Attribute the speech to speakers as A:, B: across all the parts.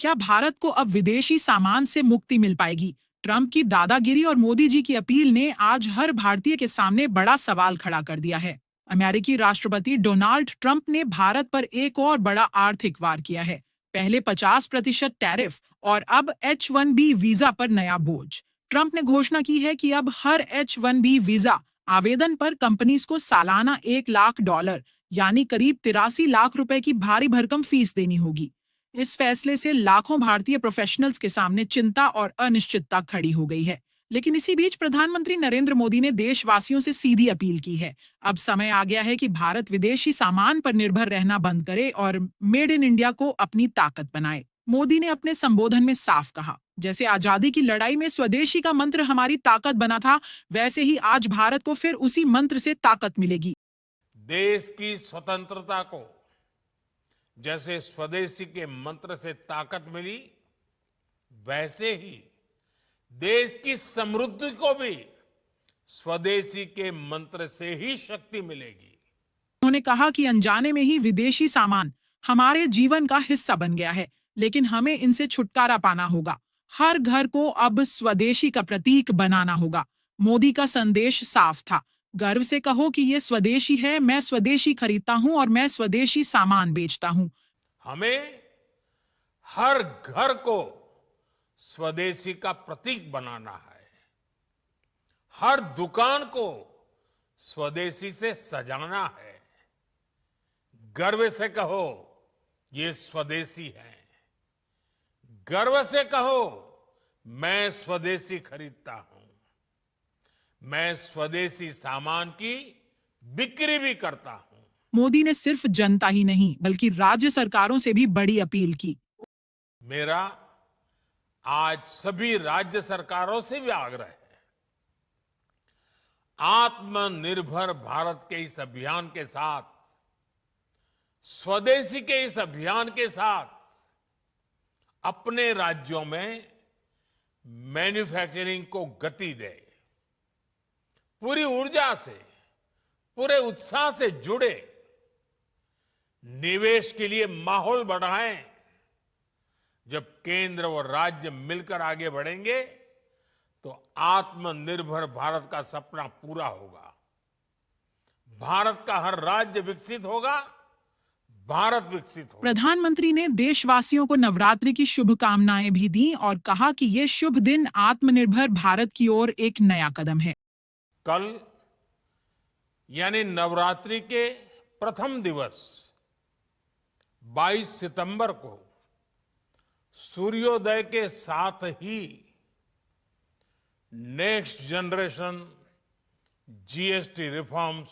A: क्या भारत को अब विदेशी सामान से मुक्ति मिल पाएगी? ट्रंप की दादागिरी और मोदी जी की अपील ने आज हर भारतीय के सामने बड़ा सवाल खड़ा कर दिया है। अमेरिकी राष्ट्रपति डोनाल्ड ट्रंप ने भारत पर एक और बड़ा आर्थिक वार किया है। पहले 50% टैरिफ और अब H1B वीजा पर नया बोझ। ट्रंप ने घोषणा की है कि अब हर H1B वीजा आवेदन पर कंपनीज को सालाना $1 लाख यानी करीब 83 लाख रुपए की भारी भरकम फीस देनी होगी। इस फैसले से लाखों भारतीय प्रोफेशनल्स के सामने चिंता और अनिश्चितता खड़ी हो गई है। लेकिन इसी बीच प्रधानमंत्री नरेंद्र मोदी ने देशवासियों से सीधी अपील की है। अब समय आ गया है कि भारत विदेशी सामान पर निर्भर रहना बंद करे और मेड इन इंडिया को अपनी ताकत बनाए। मोदी ने अपने संबोधन में साफ कहा, जैसे आजादी की लड़ाई में स्वदेशी का मंत्र हमारी ताकत बना था, वैसे ही आज भारत को फिर उसी मंत्र से ताकत मिलेगी।
B: देश की स्वतंत्रता को जैसे स्वदेशी के मंत्र से ताकत मिली, वैसे ही देश की समृद्धि को भी स्वदेशी के मंत्र से ही शक्ति मिलेगी।
A: उन्होंने कहा कि अनजाने में ही विदेशी सामान हमारे जीवन का हिस्सा बन गया है, लेकिन हमें इनसे छुटकारा पाना होगा। हर घर को अब स्वदेशी का प्रतीक बनाना होगा। मोदी का संदेश साफ था, गर्व से कहो कि ये स्वदेशी है, मैं स्वदेशी खरीदता हूं और मैं स्वदेशी सामान बेचता हूं।
B: हमें हर घर को स्वदेशी का प्रतीक बनाना है। हर दुकान को स्वदेशी से सजाना है। गर्व से कहो ये स्वदेशी है। गर्व से कहो मैं स्वदेशी खरीदता हूं। मैं स्वदेशी सामान की बिक्री भी करता हूं।
A: मोदी ने सिर्फ जनता ही नहीं बल्कि राज्य सरकारों से भी बड़ी अपील की।
B: मेरा आज सभी राज्य सरकारों से भी आग्रह है, आत्मनिर्भर भारत के इस अभियान के साथ, स्वदेशी के इस अभियान के साथ अपने राज्यों में मैन्युफैक्चरिंग को गति दे। पूरी ऊर्जा से, पूरे उत्साह से जुड़े, निवेश के लिए माहौल बढ़ाएं। जब केंद्र और राज्य मिलकर आगे बढ़ेंगे तो आत्मनिर्भर भारत का सपना पूरा होगा। भारत का हर राज्य विकसित होगा, भारत विकसित होगा।
A: प्रधानमंत्री ने देशवासियों को नवरात्रि की शुभकामनाएं भी दी और कहा कि ये शुभ दिन आत्मनिर्भर भारत की ओर एक नया कदम है।
B: कल यानी नवरात्रि के प्रथम दिवस 22 सितंबर को सूर्योदय के साथ ही नेक्स्ट जनरेशन जीएसटी रिफॉर्म्स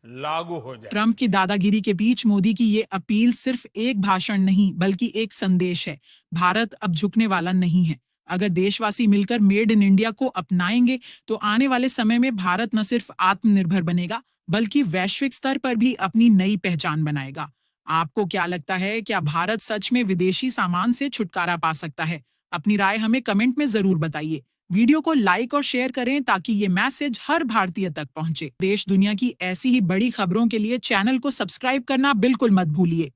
B: लागू हो जाए।
A: ट्रंप की दादागिरी के बीच मोदी की ये अपील सिर्फ एक भाषण नहीं बल्कि एक संदेश है। भारत अब झुकने वाला नहीं है। अगर देशवासी मिलकर मेड इन इंडिया को अपनाएंगे तो आने वाले समय में भारत न सिर्फ आत्मनिर्भर बनेगा बल्कि वैश्विक स्तर पर भी अपनी नई पहचान बनाएगा। आपको क्या लगता है, क्या भारत सच में विदेशी सामान से छुटकारा पा सकता है? अपनी राय हमें कमेंट में जरूर बताइए। वीडियो को लाइक और शेयर करें ताकि ये मैसेज हर भारतीय तक पहुंचे। देश दुनिया की ऐसी ही बड़ी खबरों के लिए चैनल को सब्सक्राइब करना बिल्कुल मत भूलिए।